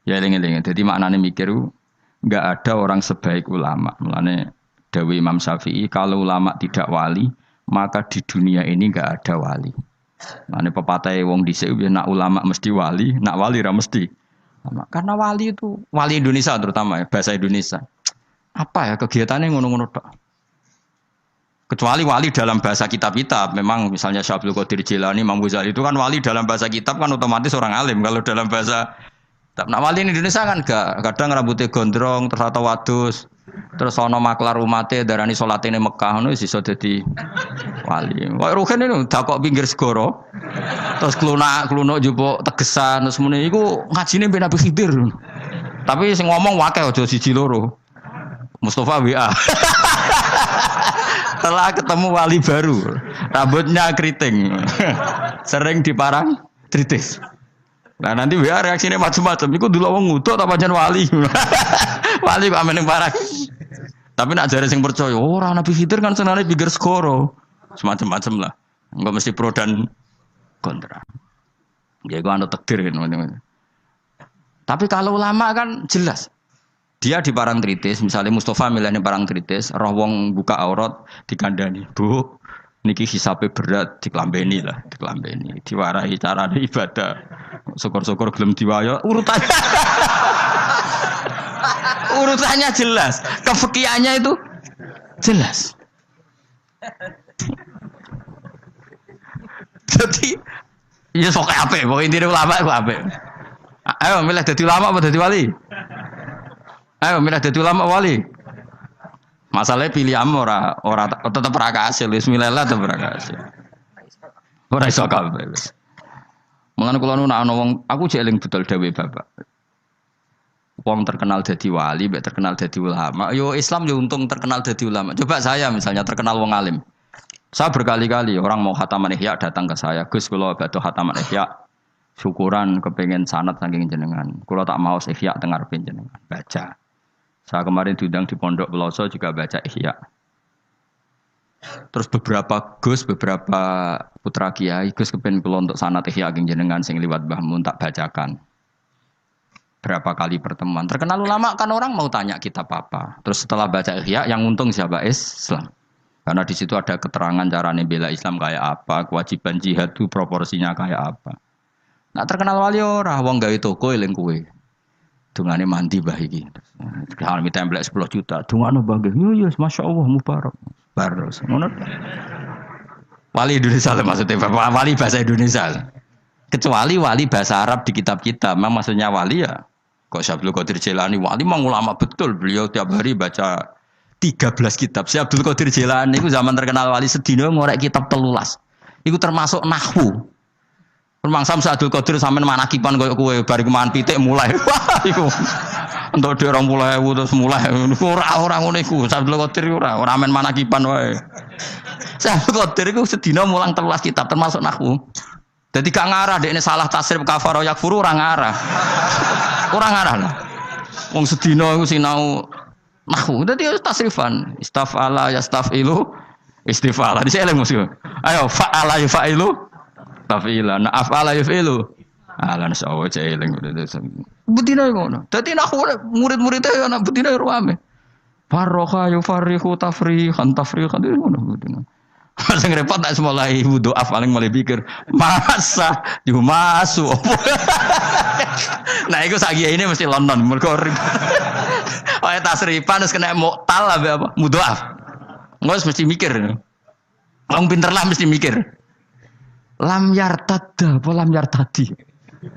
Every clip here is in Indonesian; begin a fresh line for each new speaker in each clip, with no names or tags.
Ya eling-eling. Jadi maknanya mikir nggak ada orang sebaik ulama. Mulane Dawi Imam Syafi'i kalau ulama tidak wali, maka di dunia ini nggak ada wali. Mulane pepatah wong dhisik nak ulama mesti wali, nak wali ra mesti. Karena wali itu wali Indonesia terutama ya, bahasa Indonesia. Apa ya kegiatannya ngono-ngono tok. Kecuali wali dalam bahasa kitab-kitab, memang misalnya Syekh Abdul Qadir Jilani, Imam Ghazali itu kan wali dalam bahasa kitab kan otomatis orang alim. Kalau dalam bahasa nah wali di Indonesia kan gak, kadang rambutnya gondrong, terus atau wadus, terus ono maklar umate darani salate ning Mekah ngono wis iso dadi wali. Wah rugen ini dakok pinggir segoro. Terus klunak jupuk tegesan terus muni iku ngajine ben Nabi Khidir. Tapi sing ngomong wakil aja siji loro. Mustafa WA. Setelah ketemu wali baru, rambutnya keriting, sering diparang tritis. Nah nanti WA reaksinya macam-macam. Iku dulu wong ngutuk apa jan wali, wali kok ameneng parang. Tapi nak jare sing percaya, ora Nabi Khidir kan senane pikir skoro, semacam-macam lah. Enggak mesti pro dan kontra. Ya iku anu takdir kan. Tapi kalau ulama kan jelas. Dia di parang tritis, misalnya Mustafa milihnya parang tritis, roh wong buka aurat dikandani, Bu, niki hisabe berat diklambeni lah, diklambeni, diwarahi carane ibadah. Syukur-syukur gelem diwayo, urutannya jelas, kefikihannya itu jelas. Jadi ya sok apik, pokoke intine ulama iku apik. Ayo milih dadi ulama apa dadi wali? Ayo milih dadi ulama wali. Masalahnya pilih ora tetep ra kasil, bismillah tetep ra kasil. Ora iso kabeh. Mulane kula nu ana wong aku jek eling betul dawuh Bapak. Wong terkenal dadi wali, mbek terkenal dadi ulama. Yo Islam yo untung terkenal dadi ulama. Coba saya misalnya terkenal wong alim. Saya berkali-kali orang mau khataman Ihya datang ke saya, Gus kula badhe khataman Ihya. Syukuran kepengen sanad saking jenengan. Kula tak mau Ihya teng ngarepe jenengan. Baca. Saya kemarin diundang di Pondok Peloso juga baca Ihya. Terus beberapa putra kiai, Gus kepen kula untuk sanad Ihya saking jenengan sing liwat Mbah Mun tak bacakan. Berapa kali pertemuan. Terkenal ulama kan orang mau tanya kitab apa. Terus setelah baca Ihya yang untung siapa? Islam. Karena di situ ada keterangan carane bela Islam kayak apa, kewajiban jihad itu proporsinya kayak apa. Nah terkenal wali ora, wong gawe toko eling kowe. Dungane mandi bah iki. Kalau minta template 10 juta, dungane bangga. Yo masyaallah mubarak. Baros. Ngono. Wali Indonesia lah maksudnya, wali bahasa Indonesia. Kecuali wali bahasa Arab di kitab-kitab, memang maksudnya wali ya. Kok Syekh Abdul Qadir Jilani wali memang ulama betul, beliau tiap hari baca 13 kitab. Syekh Abdul Qadir Jilani itu zaman terkenal wali sedina ngorek kitab 13. Itu termasuk nahwu. Mangsa Abdul Qadir sampean manakipan koyo kowe bar mangan pitik mulai. Wah iku. Entuk dhek 20.000 terus mulai. Ora ngono iku. Abdul Qadir ora men manakipan wae. Abdul Qadir iku sedina mulang 13 kitab termasuk nahwu. Dadi gak ngarah dekne salah tasrif kafaro yakfuru ora ngarah. Ora ngarah lah. Wong sedina iku sinau nahwu. Dadi tasrifan. Istafala yastafilu istifala. Dise eleng mesti. Ayo fa'ala yafailu tafila na afala yafilu ala nasawa celing betina ngono dadi nak murid-murid e ana betina ruame farroha yufarihu tafrihan ngono betina sing repot tak mulai wudu paling mulai pikir masa dimasu nah iku sak ini mesti London mergo wae tasrifan wis kena muktal apa mudhaaf ngos mesti mikir wong pinter lah mesti mikir lam yartadda apa lam yartadi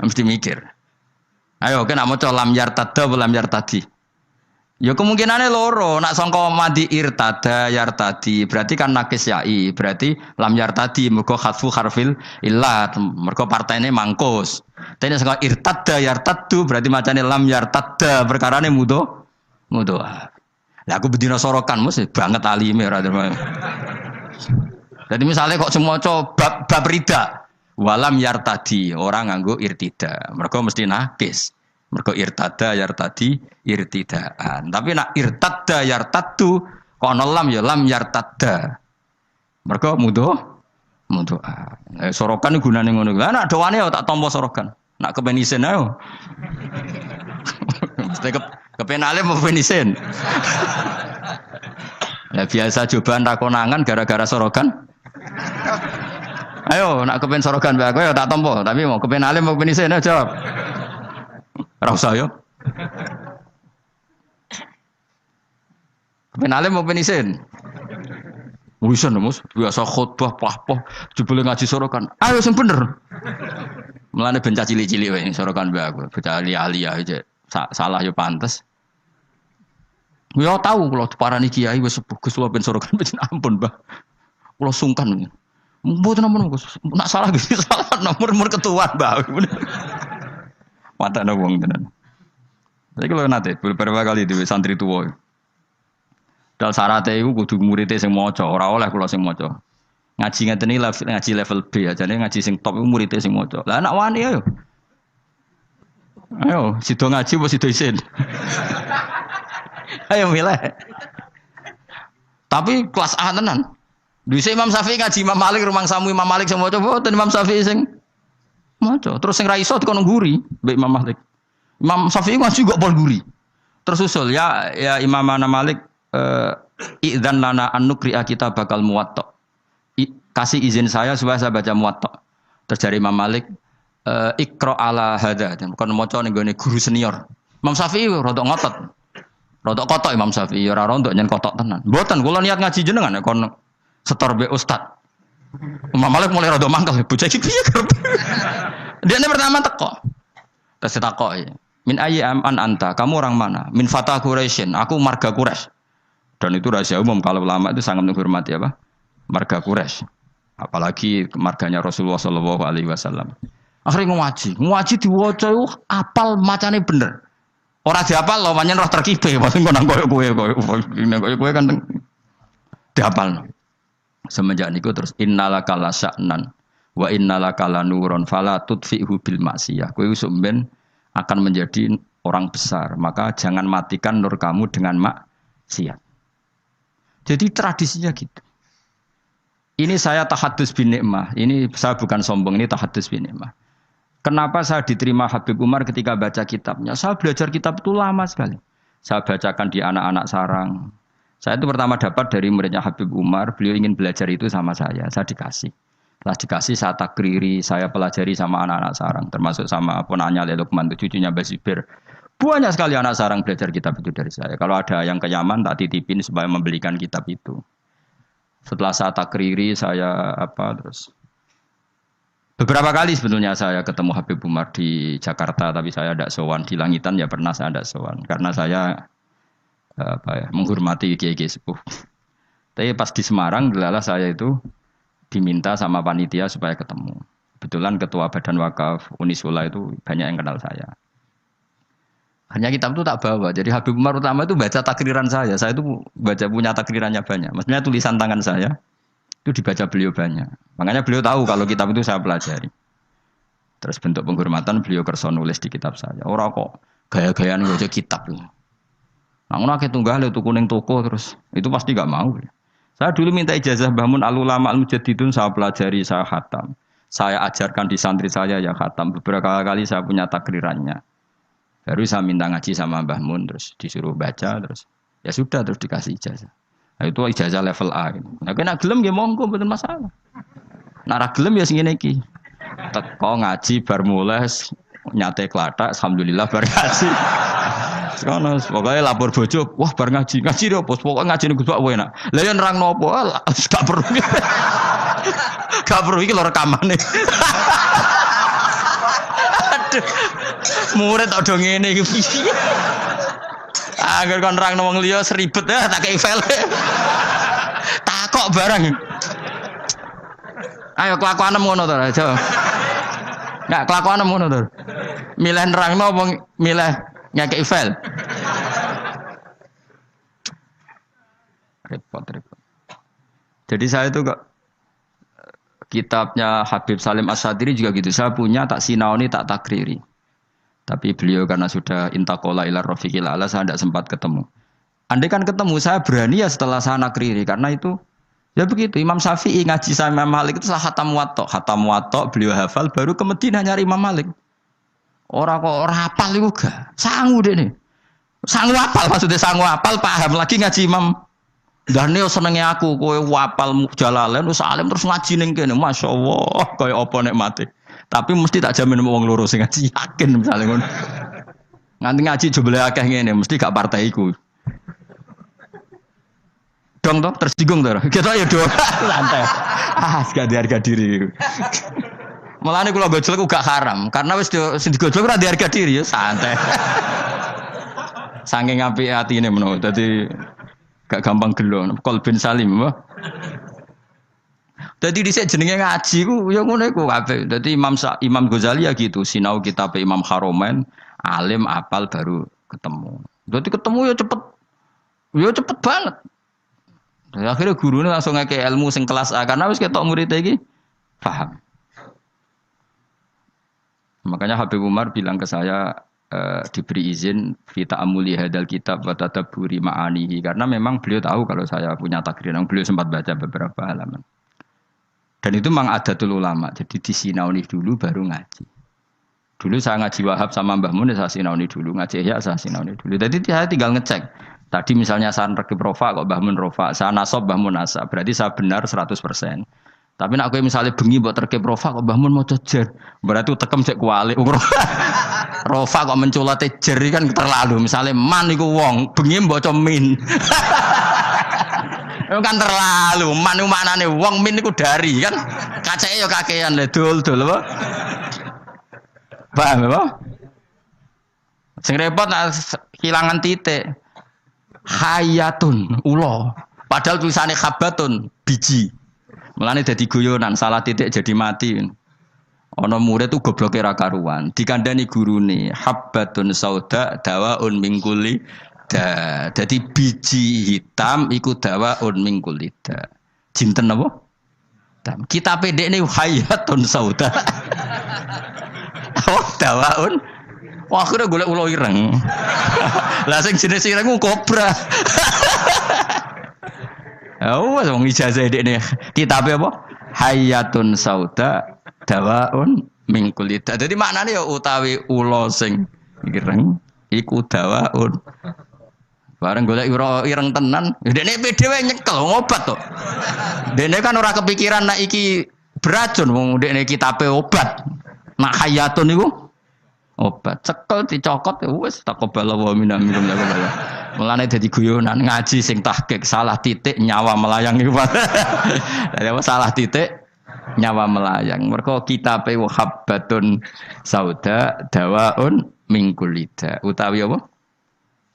mesti mikir ayo kena maca lam yartadda apa lam yartadi ya kemungkinannya loro nak sangka madi irtada yartadi berarti kan nakis yai berarti lam yartadi mergo khatfu harfil illat mergo partene mangkus tapi sangka irtadda yartaddu berarti macane lam yartadda perkarane mudho lah aku bedina sorokan mesti banget alime ora. Jadi misalnya kok semua coba bab rida walam yartadi orang nganggo irtida mereka mesti nakis mereka irtada yartadi irtidaan tapi nak irtada yartadu kok lam ya lam yartada mereka mudo sorokan gunane ngono lah nak doane tak tampa sorokan nak kepenisen ayo Kepenale mau penisin. Ya biasa cobaan rakonangan gara-gara sorogan. Ayo nak kepen sorogan mbak aku ya tak tompo, tapi mau kepen alim mau kepen isen jawab. Ora usah yo. Kepen alim mau kepen isen. Wisan Mus, biasa khutbah pah-pah jebule ngaji sorogan. Ayo sing bener. Mulane ben cilik-cilik wae sorogan mbak aku, bocah ahli aja. Salah yo pantes. Ya tahu kalau parani kiai wis sepuh Gus ben sorogan ben ampun, Mbah. Kula sungkan. Mboten namun nak salah gitu salah nomor ketua Mbak. Mata ana wong tenan. Saya kalau nate beberapa kali di santri tua. Dal syaratnya itu kudu muridé sing maca, ora oleh kula sing maca. Ngaji ngeten iki ngaji level B aja nek ngaji sing top iku muridé sing maca. Lah anak wani ayo. Ayo, sido ngaji apa sido isin. Ayo milih. Tapi kelas A tenan. Dhisik Imam Syafi'i ngaji Imam Malik rumang samu Imam Malik sing maca boten Imam Syafi'i sing maca. Terus sing ra iso dikono ngguri mbek Imam Malik. Imam Syafi'i ngaji kok pol ngguri. Terus usul ya Imam Malik idzan lana an nuqri'a kita bakal muwatta. Kasih izin saya supaya saya baca muwatta. Terus dari Imam Malik iqra ala hadza. Kon maca ning gone guru senior. Imam Syafi'i rodok ngotot. Rodok kotok Imam Syafi'i ora rodok nyen kotok tenan. Mboten kula niat ngaji jenengan kon setor be ustad. Imam Malik mulai rodok mangkel bocah iki piye kerep. Dia pertama teko. Terus takoki. Min ayyi an anta? Kamu orang mana? Min Fatah Quraisyin. Aku marga Quraisy. Dan itu rahasia umum kalau ulama itu sangat menghormati apa? Marga Quraisy. Apalagi marganya Rasulullah sallallahu alaihi wasallam. Akhirnya ngaji diwaca apal macane bener. Ora dihafal lho, pancen roh terkibe, paling kono koyo kan dihafal. Semenjak niku terus innalaka lasya'nan wa innalaka lanurun fala tudfi'hu bil maksiyah. Kowe sumben akan menjadi orang besar, maka jangan matikan nur kamu dengan maksiat. Jadi tradisinya gitu. Ini saya tahadus bin nikmah. Ini saya bukan sombong, ini tahadus bin nikmah. Kenapa saya diterima Habib Umar ketika baca kitabnya? Saya belajar kitab itu lama sekali. Saya bacakan di anak-anak sarang. Saya itu pertama dapat dari muridnya Habib Umar. Beliau ingin belajar itu sama saya dikasih. Setelah dikasih, saya takriri, saya pelajari sama anak-anak sarang. Termasuk sama ponanya Lukman, cucunya Basibir. Banyak sekali anak sarang belajar kitab itu dari saya. Kalau ada yang ke Yaman, tak titipin supaya membelikan kitab itu. Setelah saya takriri, terus beberapa kali sebetulnya saya ketemu Habib Umar di Jakarta, tapi saya tidak sowan. Di Langitan ya pernah saya tidak sowan, karena saya menghormati kiai-kiai sepuh. Tapi pas di Semarang, saya itu diminta sama panitia supaya ketemu. Kebetulan ketua Badan Wakaf Unisula itu banyak yang kenal saya. Hanya kitab itu tak bawa. Jadi Habib Umar utama itu baca takriran saya. Saya itu punya takrirannya banyak. Maksudnya tulisan tangan saya itu dibaca beliau banyak. Makanya beliau tahu kalau kitab itu saya pelajari. Terus bentuk penghormatan beliau kerso nulis di kitab saya. Orang kok gaya-gayaan baca kitab. Namun aku tunggal itu kuning toko terus. Itu pasti gak mau. Saya dulu minta ijazah Bahmun al-ulama al-mujaddidun, saya pelajari, saya khatam. Saya ajarkan di santri saya yang khatam. Beberapa kali saya punya takrirannya. Baru saya minta ngaji sama Mbah Mun, terus disuruh baca, terus ya sudah, terus dikasih ijazah. Nah, itu ijazah level A. Nah, kena gelem ya monggo, betul masalah. Nara gelem ya sing ngene iki. Teko ngaji bar mulai nyate klathak, alhamdulillah bar ngaji. Sekono pokoke lapor bojo, wah bar ngaji lho, pokoke ngaji ning Gus Pak enak. Lah yen nerangno apa? Gak perlu. Gak perlu iki lho rekamane. Aduh. Murid tok do ngene iki piye? Agar kon nerangno wong liya seribet ya tak kei file. Takok barang. Ayo kelakuanem ngono to, aja. Enggak kelakuanem ngono to. Milih nerangno apa milih ngekei file? Repot. Jadi saya itu kitabnya Habib Salim As-Sadiri juga gitu. Saya punya tak sinaoni tak takriri. Tapi beliau karena sudah intaqala ila rafiqil ala, saya tidak sempat ketemu. Andai kan ketemu, saya berani ya setelah saya nakriri. Karena itu, ya begitu. Imam Syafi'i ngaji sama Imam Malik itu setelah khatam muwatta. Khatam muwatta, beliau hafal, baru ke Madinah nyari Imam Malik. Orang kok hafal itu gak. Sanggup deh nih. Sang wapal maksudnya sang wapal paham lagi ngaji Imam. Dane senenge aku kowe wapal Jalalain wis alim terus ngaji ning kene. Masyaallah kaya apa nek mati. Tapi mesti tak jamin wong loro sing ngaji yakin misalnya ngono. Nganti ngaji jebule akeh ngene mesti gak partai iku. Dong toh tersinggung toh. Kita ya doa santai. Gak ada harga diri. Mulane kula gojlok gak haram karena wis sing digojlok ora ada harga diri ya santai. Saking apik atine menawa dadi gak gampang gelo. Qalbin salim apa? Dadi dhisik jenenge ngaji ku ya ngono iku kabeh. Dadi Imam Ghazali ya gitu, sinau kitab Imam Haromain, alim apal baru ketemu. Dadi ketemu ya cepet. Ya cepet banget. Dan akhirnya gurunya langsung ngeke ilmu sing kelas A karena wis ketok muridnya iki paham. Makanya Habib Umar bilang ke saya diberi izin kita amuli hadal kitab wa tadabburi ma'anihi karena memang beliau tahu kalau saya punya takrir, beliau sempat baca beberapa halaman. Dan itu memang adatul ulama. Jadi disinauni dulu baru ngaji. Dulu saya ngaji Wahab sama Mbah Mun saya sinauni dulu, ngaji Ihya saya sinauni dulu. Jadi saya tinggal ngecek. Tadi misalnya saya rekib rofa kok Mbah Mun rofa, saya nasab Mbah Mun nasab. Berarti saya benar 100%. Tapi nak kowe misalnya bengi mbok rekib rofa kok Mbah Mun maca jer. Berarti tekem cek kualik. Rofa kok menculate jer kan terlalu. Misalnya man iku wong, bengi mbok min. Itu kan terlalu. Man iku maknane wong, min iku dari kan. Kaceke ya kakean le dul apa? Paham apa? Sing repot nak kehilangan titik. Hayatun ulo padahal tulisannya khabatun biji mulane dadi guyonan salah titik jadi mati ana murid tuh gobloke ra karuan dikandani gurune habbatun sauda dawaun mingkuli da dadi biji hitam iku dawaun mingkuli da jinten apa kita pendekne hayatun sauda oh dawaun wah akhirnya golek ulo ireng. Lah sing jenis ireng ku kobra. Oh, wong ijazah dekne kitabe apa? Hayatun sauda dawaun min kulita. Dadi maknane ya utawi ulo sing ireng iku dawaun. Bareng golek ireng tenan, dekne dhewe nyekel ngobat to. Dekne kan ora kepikiran nek iki beracun wong dekne kitabe obat. Nak hayatun iku obat cekel dicokot wis takobala wa minna minum ya kula. Mulane dadi guyonan ngaji sing tahqiq salah titik nyawa melayang iku. Dadi apa salah titik nyawa melayang. Mergo kitabe habbatun sauda dawaun min kulida. Utawi apa?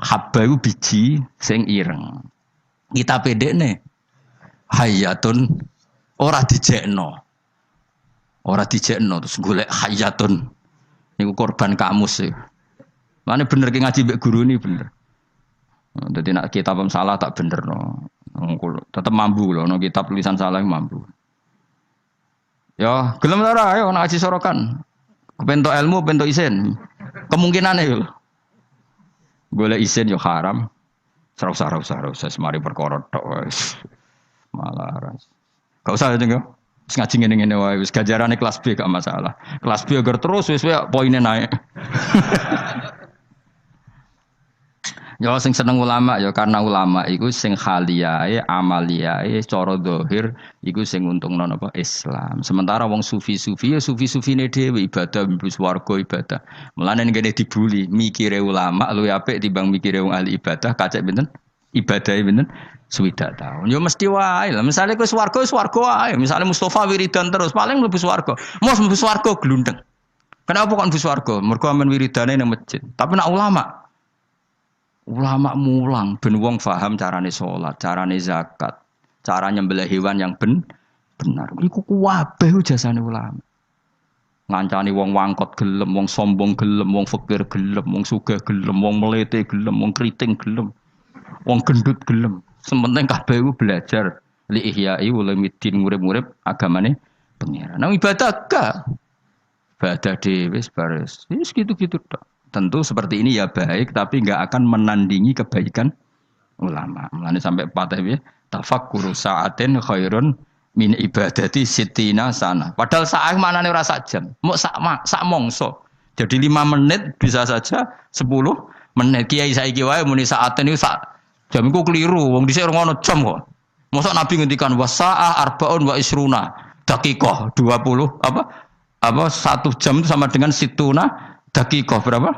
Habba iku biji sing ireng. Kitabe dekne hayatun ora dijekno. Ora dijekno terus golek hayatun. Niku korban kamus sih. Mana bener ki ngaji mbek guru ini bener. Jadi nak kitab salah tak bener no. Tetap mampu loh. No kitab tulisan salah mampu. Ya gelem ora ayo nak ngaji sorokan. Kepentok ilmu, pentok isin. Kemungkinan itu. Boleh isin yo haram. Serau semari perkara tok wis. Malah ras. Gak usah jeneng. Ngaji ngene-ngene wae wis gajarane kelas B gak masalah. Kelas B agar terus wis poinnya naik. Ya sing seneng ulama ya karena ulama iku sing khaliyae amaliyae cara zahir iku sing untungno napa Islam. Sementara wong sufi-sufi ya sufi-sufine dhewe ibadah mlebu swarga ibadah. Mulane ngene dibuli mikire ulama luwih apik timbang mikire wong ahli ibadah kacek pinten? Ibadahe pinten? Swidak tahun. Ya mesti wae lah. Misale kowe swarga wae. Misale Mustafa wiridan terus paling mlebu swarga. Mos mlebu swarga glundeng. Kenapa kok mlebu swarga? Mergo amen wiridane nang masjid. Tapi nak ulama mulang ben wong paham carane salat, carane zakat, cara nyembelih hewan yang benar. Iku kabeh jasane ulama. Ngancani wong wangkot gelem, wong sombong gelem, wong fakir gelem, wong sugih gelem, wong melete gelem, wong kriting gelem, wong gendut gelem. Sementing kabeh iku belajar li ihya'i ulumuddin urip-urip agamane pengiran. Nang ibadah gak. Ibadah dhewe wis baris. Wis gitu-gitu tok. Tentu seperti ini ya baik tapi enggak akan menandingi kebaikan ulama. Mulane sampai patah piye? Tafakkuru sa'atin khairun min ibadati sittina sana. Padahal saah maknane ora sak jam. Mok sak mongso. Jadi 5 menit bisa saja 10 menit. Kiai saiki wae muni saat niku sak jam iku keliru. Wong dhisik ora ono jam kok. Mosok Nabi ngendikan wasaah arbaun wa isruna dakikoh 20 apa 1 jam itu sama dengan situna dakikoh berapa?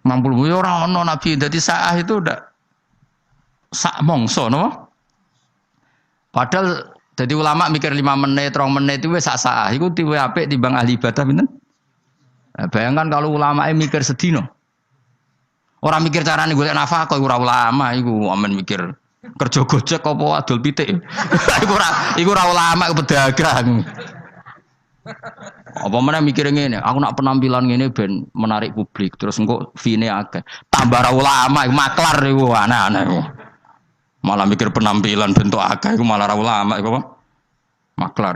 60. Ya ora ono Nabi. Dadi saah itu udah sak mongso no. Padahal jadi ulama mikir 5 menit, 2 menit itu wis sak saah. Iku tiwe apik timbang ahli ibadah pinten? Nah, bayangkan kalau ulama mikir sedino. Orang mikir carane golek nafkah ora ulama iku amen mikir kerja gojek apa adol pitik. iku ora ulama, iku pedagang. Apa meneh mikir ngene, aku nak penampilan ngene ben menarik publik, terus engko fee-ne akeh. Tambah ra ulama, iku maklar iku aneh-aneh iku. Malah mikir penampilan bentuk akeh iku malah ra ulama iku apa? Maklar.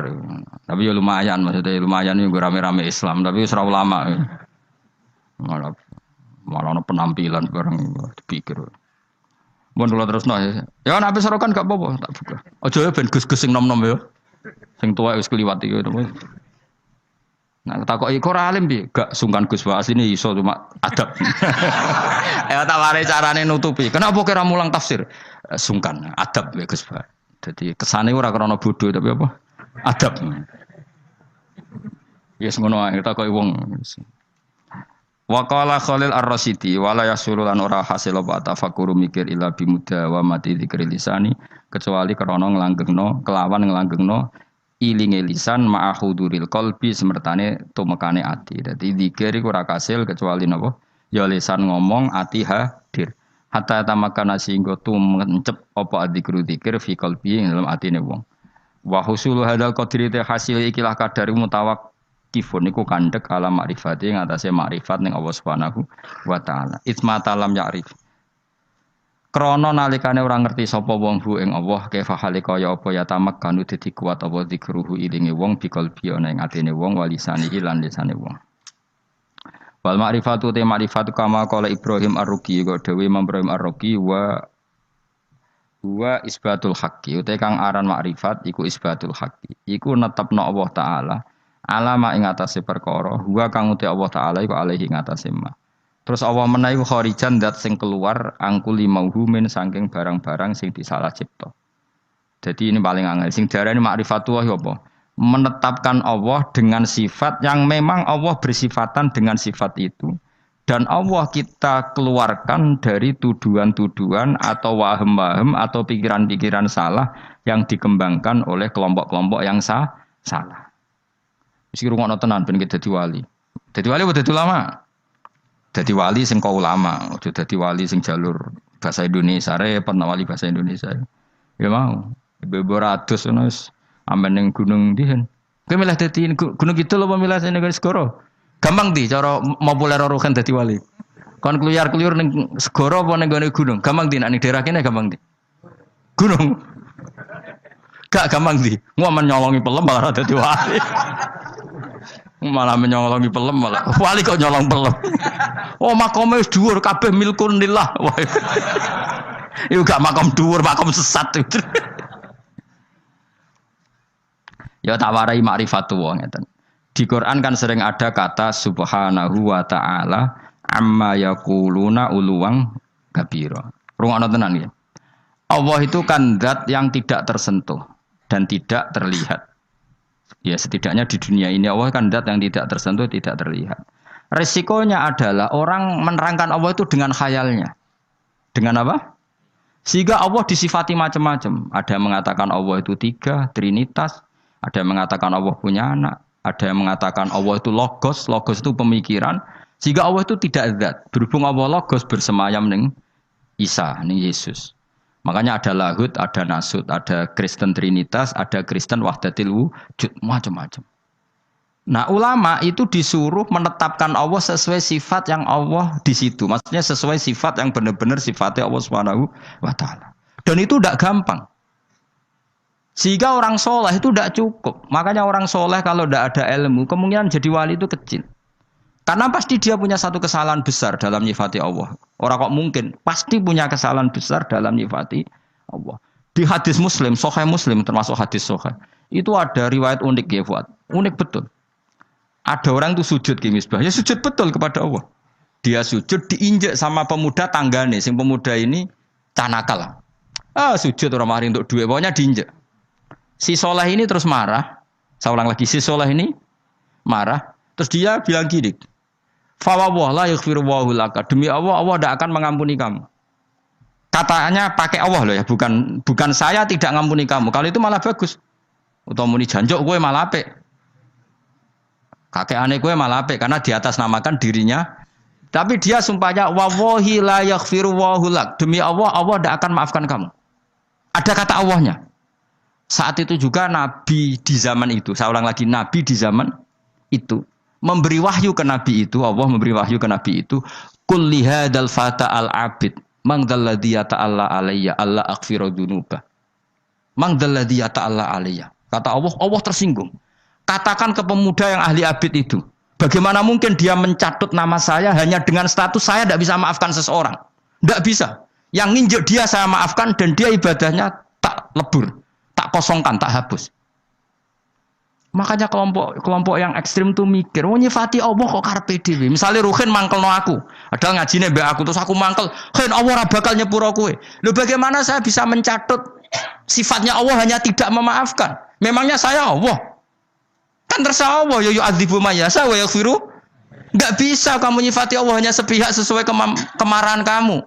Tapi ya lumayan, maksudnya lumayan itu rame-rame Islam, tapi ora ulama. Malah ono penampilan bareng dipikir. Mun kula terusno ya. Ya nek serokan gak apa-apa, tak buka. Aja ya ben gus-gus sing nom-nom ya. Sing tuwa wis kliwat iki. Nah, takoki kok ora alim piye? Gak sungkan Gus Wa asline iso cuma adab. Ya tak wari carane nutupi. Kenapa kira mulang tafsir? Sungkan, adab ya Gus Wa. Jadi kesane ora krana bodoh tapi apa? Adab. Yes ngono ae takoki wong. Wa qala Khalil Ar-Rasyidi wala yasulu lan ora hasil apa tafakkur mikir ila bimuda wa mati dzikri lisani kecuali krana nglanggengno kelawan nglanggengno ilinge lisan ma'ahuduril qalbi semertane tumekane ati. Dadi zikir iku ora kasil kecuali napa? Ya lisan ngomong ati hadir. Hatta tamakana singgo tumencep apa dzikru dzikir fi qalbi ing dalam atine wong. Wa husulu hadzal qadri te hasil ikilah kadar mutawakkifun niku kandhek ala makrifati ing atase makrifat ning Allah Subhanahu wa taala. Itsma talam ya'rif. Krana nalikane ora ngerti sapa wong hu ing Allah kaifa halika ya apa ya tamak kanu dadi kuat apa zikruhu ilinge wong biqalbi ana ing atine wong walisane lan lisane wong. Wal ma'rifatu te ma'rifatu kama qala Ibrahim Ar-Ruqi kok dhewe Ibrahim Ar-Ruqi wa isbatul haqqi uta kang aran makrifat iku isbatul haqqi iku netepno Allah taala alama ing atase perkara huwa kang uta Allah taala iku alaihi ing atase ma. Terus Allah menawi kharijan dat sing keluar angkuli mauhumin saking barang-barang sing disalah cipta. Jadi ini paling angel sing diarani ma'rifatullah apa? Menetapkan Allah dengan sifat yang memang Allah bersifatan dengan sifat itu. Dan Allah kita keluarkan dari tuduhan-tuduhan atau wahem-wahem atau pikiran-pikiran salah yang dikembangkan oleh kelompok-kelompok yang salah. Mesti rungokno tenan ben dadi wali. Dadi wali apa dadi ulama? Dadi wali sing kau ulama, aja dadi wali sing jalur bahasa Indonesia, repot wali bahasa Indonesia. Ya mau. Ibu ratus ngono wis amen ning gunung ndihen. Kowe milih dadi gunung kidul apa milih ning Segoro? Gampang di cara populer rohan dadi wali. Kon kluyar-kluyur ning segara apa ning gone gunung? Gampang di nek ning daerah kene gampang di. Gunung. Gak gampang di. Ngomen nyolongi pelem malah dadi wali. Malah menyolongi pelem malah. Wali kok nyolong pelem. Oh makome wis dhuwur kabeh milkun lillah. Iku gak makom dhuwur, makom sesat. Ya tak warai ma'rifatullah ngeten. Di Quran kan sering ada kata subhanahu wa ta'ala amma yaquluna uluwang kabira. Rungokno tenan ya. Allah itu kan zat yang tidak tersentuh dan tidak terlihat. Ya setidaknya di dunia ini Allah kan zat yang tidak tersentuh, tidak terlihat. Resikonya adalah orang menerangkan Allah itu dengan khayalnya. Dengan apa? Sehingga Allah disifati macam-macam. Ada yang mengatakan Allah itu 3, trinitas. Ada yang mengatakan Allah punya anak. Ada yang mengatakan Allah itu logos itu pemikiran. Sehingga Allah itu tidak zat. Berhubung Allah logos bersemayam ning Isa, ning Yesus. Makanya ada lahud, ada nasud, ada Kristen Trinitas, ada Kristen Wahdatil Wujud, macam-macam. Nah ulama itu disuruh menetapkan Allah sesuai sifat yang Allah di situ. Maksudnya sesuai sifat yang benar-benar sifatnya Allah Subhanahu wa taala. Dan itu tidak gampang. Sehingga orang soleh itu tidak cukup. Makanya orang soleh kalau tidak ada ilmu, kemungkinan jadi wali itu kecil. Karena pasti dia punya satu kesalahan besar dalam nyifati Allah. Orang kok mungkin, pasti punya kesalahan besar dalam nyifati Allah. Di hadis Muslim, Sahih Muslim termasuk hadis Sahih, itu ada riwayat unik ya Fuad. Unik betul. Ada orang tuh sujud ki Misbah. Ya sujud betul kepada Allah. Dia sujud diinjek sama pemuda tanggane. Sing pemuda ini canakal. Sujud orang mari untuk duit. Pokoknya diinjek. Si Soleh ini terus marah. Saya ulang lagi. Si Soleh ini marah. Terus dia bilang gini. Fawwah la yaghfiru Allahu laka. Demi Allah, Allah tidak akan mengampuni kamu. Katanya pakai Allah loh ya. Bukan saya tidak mengampuni kamu. Kalau itu malah bagus. Atau muni janjok gue malah apik. Kakek aneh gue malah apik karena di atas namakan dirinya. Tapi dia sumpahnya wallahi la yaghfiru Allahu lak. Demi Allah, Allah tidak akan maafkan kamu. Ada kata Allahnya. Saat itu juga Nabi di zaman itu, saya ulang lagi, Nabi di zaman itu memberi wahyu ke Nabi itu, Allah memberi wahyu ke Nabi itu, qul li hadzal fata al abid man dzalladzi yata'alla alayya alla aghfiru dzunuba. Man dzalladzi yata'alla alayya. Kata Allah, Allah tersinggung. Katakan ke pemuda yang ahli abid itu, bagaimana mungkin dia mencatut nama saya hanya dengan status saya tidak bisa maafkan seseorang? Tidak bisa. Yang nginjek dia saya maafkan dan dia ibadahnya tak lebur, tak kosongkan, tak hapus. Makanya kelompok yang ekstrim tuh mikir, nyifati Allah kok karepe dhewe. Misale Ruhin mangkelno aku, padahal ngajine mbek aku terus aku mangkel, "Hen, Allah ora bakal nyepuro kowe." Lho bagaimana saya bisa mencatut sifatnya Allah hanya tidak memaafkan? Memangnya saya Allah? Kan terserah Allah, ya yu'adzibu may yasha wa yaghfiru. Enggak bisa kamu nyifati Allah hanya sepihak sesuai kemarahan kamu.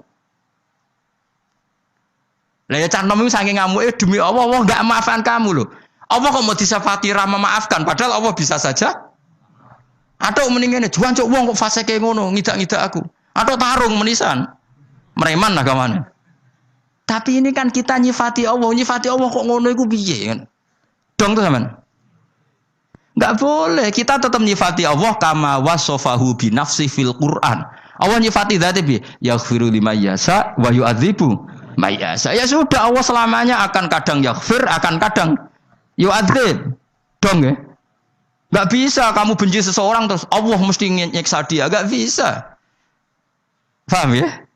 Lah ya carnomu saking ngamuke demi Allah, Allah enggak maafkan kamu loh. Allah kok mau disifati ra memaafkan padahal Allah bisa saja. Atau mendingan juan cok wong kok fasike ngono, ngidak-ngidak aku. Atau tarung menisan. Mereman lah kamane. Tapi ini kan kita nyifati Allah kok ngono iku piye kan? Dong tuh sampean. Enggak boleh, kita tetap nyifati Allah kama wasofahu bi nafsi fil Quran. Allah nyifati dzatnya bi yaghfiru liman yasha wa yu'adzibu may yasha. Ya sudah, Allah selamanya akan kadang yaghfir, akan kadang yu'adzib. Dong ya. Enggak bisa kamu benci seseorang terus Allah mesti nyiksa dia, enggak bisa. Paham ya?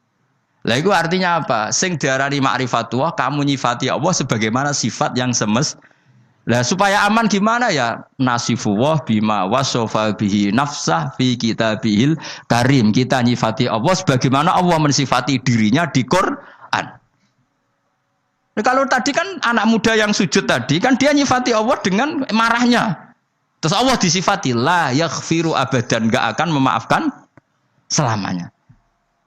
Lah itu artinya apa? Sing diarani ma'rifatullah, kamu nyifati Allah sebagaimana sifat yang semestinya. Lah supaya aman gimana ya? Nasifullah bima wasofa bihi nafsah fi kitabihil karim. Kita nyifati Allah sebagaimana Allah mensifati dirinya di Quran. Nah, kalau tadi kan anak muda yang sujud tadi kan dia nyifati Allah dengan marahnya. Terus Allah disifati la yaghfiru abadan, enggak akan memaafkan selamanya.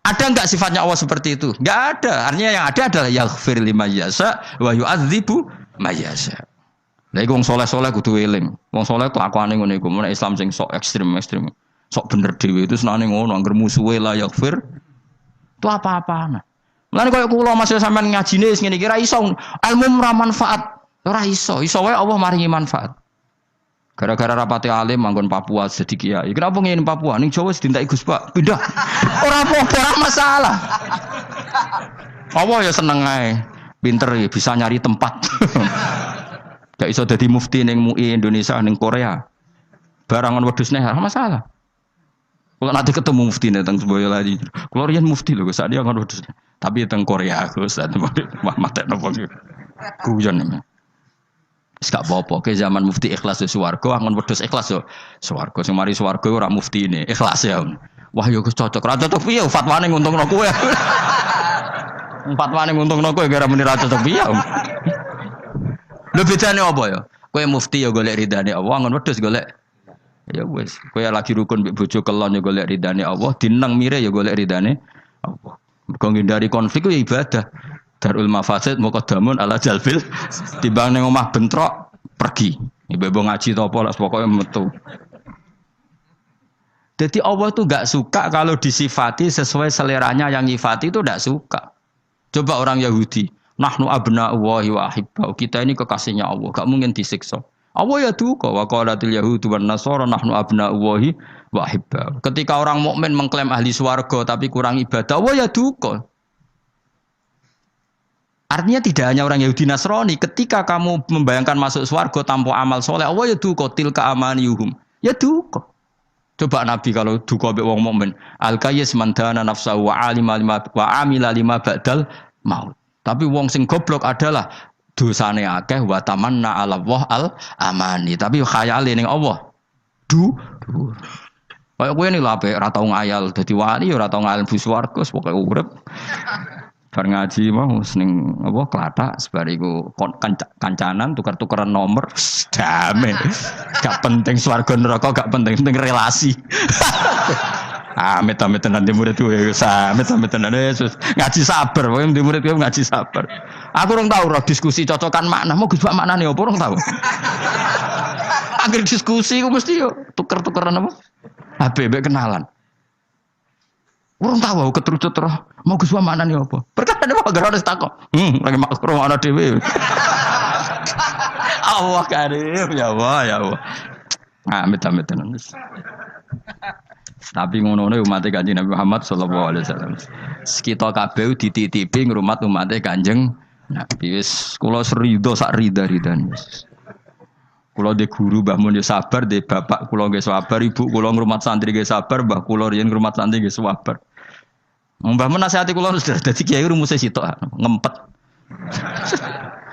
Ada enggak sifatnya Allah seperti itu? Enggak ada. Artinya yang ada adalah yaghfir liman yasha wa yu'adzibu may yasha. Lha wong saleh-saleh kudu eling. Wong saleh kelakuane ngono iku, mun Islam sing sok ekstrem-ekstrem. Sok bener dhewe itu senane ngono, anggere musuhe la yaghfir. Itu apa-apaan. Mulane koyo kula masih sampean ngajine wis ngene iki ra iso ilmu ora manfaat. Ora iso, iso wae Allah maringi manfaat. Gara-gara rapate alim manggon Papua jadi kiai. Kenapa ngene Papua? Ning Jawa sedintai Gus Pak. Pindah. Ora apa-apa, ora masalah. Allah ya seneng ae. Pinter ya bisa nyari tempat. Gak iso dadi mufti ning MUI Indonesia ning Korea. Barangan wedhus ora masalah. Kalau nanti ketemu mufti teng Boyolali. Kulo riyen mufti lho saat dia ngon wedhus. Tapi teng Korea Gus mate napa iki. Guyon namanya. Wis gak apa-apa ke zaman mufti ikhlas yo swarga, ngon wedhus ikhlas yo swarga. Sing mari swarga ora mufti ini, ikhlas ya. Wah yo Gus cocok. Ra cocok piye fatwane nguntungno kowe. Fatwane nguntungno kowe gara muni ra cocok piye. Lho bedane apa ya? Kowe mufti ya golek ridane Allah, ngon wedhus golek. Ya wis, kowe lagi rukun mbek bojo kelon ya golek ridane Allah, dineng mire ya golek ridane Allah. Mergo ngindari konflik ya ibadah. Darul mafasid muqaddamun ala jalbil. Timbang ning omah bentrok pergi. Ibu ngaji to apa lah pokoke metu. Jadi Allah itu enggak suka kalau disifati sesuai seleranya yang nyifati itu enggak suka. Coba orang Yahudi, nahnu abna'ullahi wa ahibbau. Kita ini kekasihnya Allah, enggak mungkin disiksa. Allah ya duka wa qalatil yahudu wan nasara nahnu abna'ullahi wa ahibbau. Ketika orang mukmin mengklaim ahli swarga tapi kurang ibadah, Allah ya duka. Artinya tidak hanya orang Yahudi Nasrani, ketika kamu membayangkan masuk swarga tanpa amal soleh, Allah ya duka tilka amaniyuhum. Ya duka. Coba Nabi kalau duka mbek wong mukmin, al-qayyis man dana nafsahu wa alima lima wa amila lima ba'dal maut. Tapi wong sing goblok adalah dosane akeh wa tamanna ala Allah al amani, tapi khayale ning Allah. Dhuwur. Kayak kowe ini lha ora tau ngayal dadi wali ora tau ngayal bu swarga pokoke urip. Bar ngaji mau ning apa klathak sebariku kancanan tukar-tukaran nomor damai. Gak penting swarga neraka gak penting relasi. Amit-amit tenan di murid gue, amit-amit tenan Yesus ngaji sabar, pokoknya di murid gue ngaji sabar. Aku orang tahu roh diskusi cocokan makna, mau gus makna nih, apa orang tahu? Akhir diskusi gue mesti yo tuker-tukeran apa? HBB kenalan. Orang tahu aku keterucut roh, mau gus makna nih apa? Perkara ada apa? Gara-gara takut. Lagi makro mana dewi. Allah karim, ya Allah, ya Allah. Amit-amit tenan. Tapi ngono-ngono umat Kanjeng Nabi Muhammad sallallahu alaihi wasallam. Kita kabeh dititipi ngrumat umat Kanjeng Nabi. Wis kula serido sak rida-ridan. Kula de guru Mbah Mun yo sabar, de bapak kula nggih sabar, ibu kula ngrumat santri nggih sabar, mbah kula riyen ngrumat santri nggih sabar. Mbah Mun nasihati kula sudah dadi kiai rumuse sitok ngempet.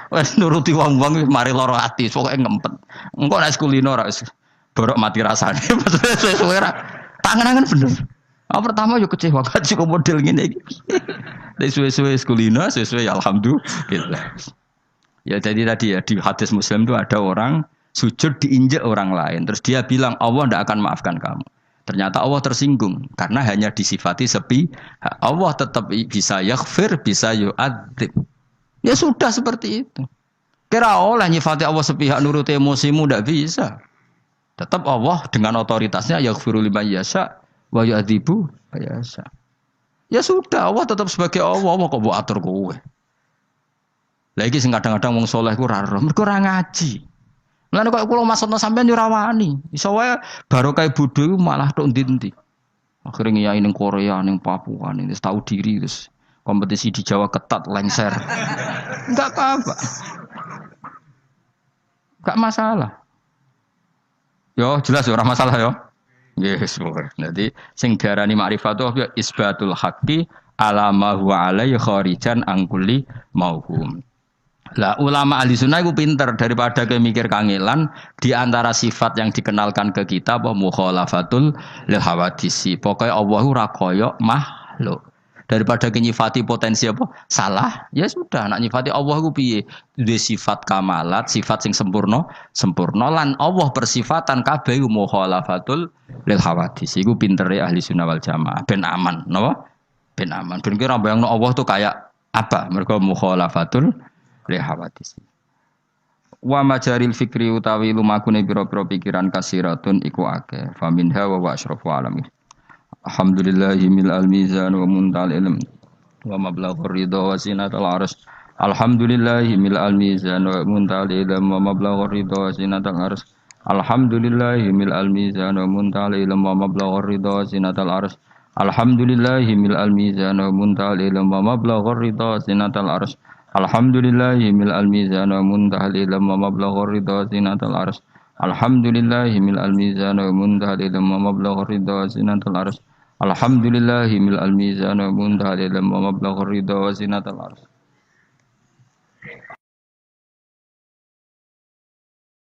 Wes nuruti wong-wong mari lara ati, pokoke ngempet. Engko nek kulino ora wis borok mati rasane. Suwe-suwe ra tangan-tangan bener. Pertama yo kecewa kaji kok model ngene iki. Dari suwe-suwe kulino, suwe-suwe ya alhamdulillah. Ya jadi tadi ya di hadis Muslim itu ada orang sujud diinjak orang lain. Terus dia bilang Allah tidak akan maafkan kamu. Ternyata Allah tersinggung karena hanya disifati sepi. Allah tetap bisa yaghfir, bisa yu'adzib. Ya sudah seperti itu. Kira oleh nyifati Allah sepihak nurut emosimu tidak bisa. Tetap Allah dengan otoritasnya yaghfiru liman yasha wa yu'adzibu yasha. Ya sudah, Allah tetap sebagai Allah kok mbok atur kowe. Lagi sing kadang-kadang wong saleh ku ora ero, mergo ora ngaji. Mulane kok kula maksudna sampean yo ora wani. Iso wae barokah bodho iku malah tok ndi-ndi. Akhire ngiyai ning Korea, ning Papua, ning tahu diri terus kompetisi di Jawa ketat lengser. Enggak apa-apa. Enggak masalah. Yo jelas ora masalah yo. Yes, pokoknya. Jadi sing diarani ma'rifatu apa isbatul haqqi ala ma huwa alaihi kharijan an kulli mauhum. Lah ulama ahli sunnah itu pinter daripada ke mikir kangelan di antara sifat yang dikenalkan ke kita apa mukhalafatul lil hawadisi. Pokoknya Allah ora kaya makhluk. Daripada nyifati potensi apa salah, ya sudah nak nyifati Allah ku piye? Duwe sifat kamalat, sifat sing sempurna lan Allah persifatan kabeh mukhalafatul lil hawadis. Iku pintere ahli sunnah wal jamaah ben aman, napa? Ben aman. Ben kira bayangno Allah tuh kayak apa? Mergo mukhalafatul lil hawadis. Wa majaril fikri utawi lumakune pira-pira pikiran kasiratun iku akeh. Faminha wa asrafu alamin. Alhamdulillahi mil al-mizan wa muntal ilm wa mablaghur ridha wa zinatal arsy. Alhamdulillahi mil al-mizan wa muntal ilm wa mablaghur ridha wa zinatal arsy. Alhamdulillahi mil al-mizan wa muntal ilm wa mablaghur ridha wa zinatal arsy. Alhamdulillahi mil al-mizan wa muntal ilm wa mablaghur ridha wa zinatal arsy. Alhamdulillahi mil al-mizan wa muntal ilm wa mablaghur ridha wa zinatal arsy. Alhamdulillahi mil al-mizan wa muntal ilm wa mablaghur ridha wa zinatal arsy. Alhamdulillahi mil al-mizan wa muntaha ilm wa mablaghur ridha wa zinatal arsy.